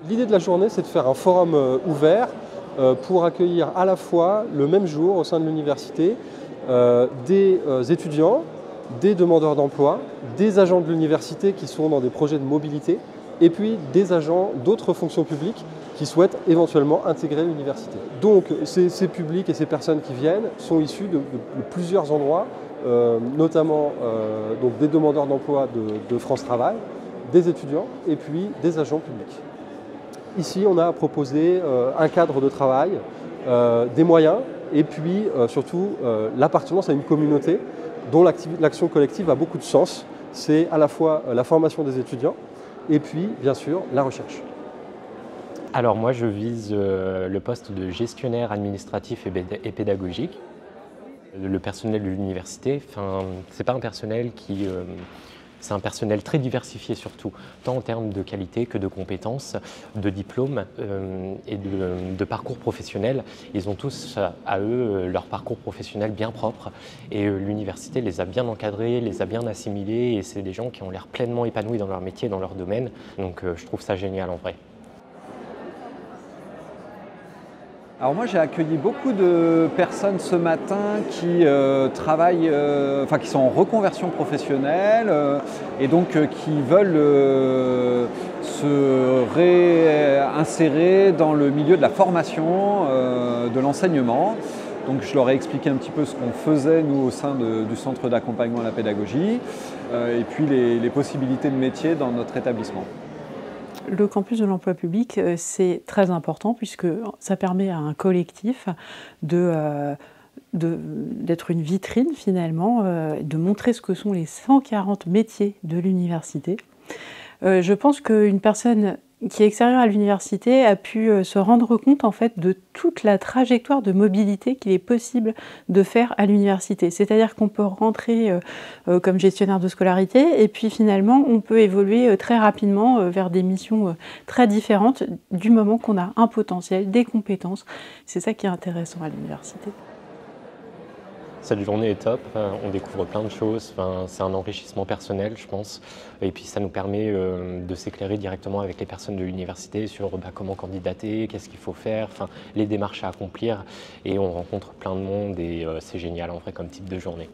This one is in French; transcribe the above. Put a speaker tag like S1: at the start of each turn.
S1: L'idée de la journée, c'est de faire un forum ouvert pour accueillir à la fois le même jour au sein de l'université des étudiants, des demandeurs d'emploi, des agents de l'université qui sont dans des projets de mobilité et puis des agents d'autres fonctions publiques qui souhaitent éventuellement intégrer l'université. Donc ces publics et ces personnes qui viennent sont issus de plusieurs endroits, notamment donc des demandeurs d'emploi de France Travail, des étudiants et puis des agents publics. Ici, on a proposé un cadre de travail, des moyens et puis surtout l'appartenance à une communauté dont l'action collective a beaucoup de sens. C'est à la fois la formation des étudiants et puis, bien sûr, la recherche.
S2: Alors moi, je vise le poste de gestionnaire administratif et pédagogique. Le personnel de l'université, c'est pas un personnel qui... C'est un personnel très diversifié surtout, tant en termes de qualité que de compétences, de diplômes et de parcours professionnels. Ils ont tous à eux leur parcours professionnel bien propre et l'université les a bien encadrés, les a bien assimilés et c'est des gens qui ont l'air pleinement épanouis dans leur métier, dans leur domaine. Donc je trouve ça génial en vrai.
S3: Alors moi j'ai accueilli beaucoup de personnes ce matin qui travaillent, qui sont en reconversion professionnelle et donc qui veulent se réinsérer dans le milieu de la formation, de l'enseignement. Donc je leur ai expliqué un petit peu ce qu'on faisait nous au sein du centre d'accompagnement à la pédagogie et puis les possibilités de métier dans notre établissement.
S4: Le campus de l'emploi public, c'est très important puisque ça permet à un collectif d'être une vitrine finalement, de montrer ce que sont les 140 métiers de l'université. Je pense qu'une personne qui est extérieure à l'université a pu se rendre compte en fait de toute la trajectoire de mobilité qu'il est possible de faire à l'université. C'est-à-dire qu'on peut rentrer comme gestionnaire de scolarité et puis finalement on peut évoluer très rapidement vers des missions très différentes du moment qu'on a un potentiel, des compétences. C'est ça qui est intéressant à l'université.
S2: Cette journée est top, on découvre plein de choses, c'est un enrichissement personnel je pense et puis ça nous permet de s'éclairer directement avec les personnes de l'université sur comment candidater, qu'est-ce qu'il faut faire, les démarches à accomplir et on rencontre plein de monde et c'est génial en vrai comme type de journée.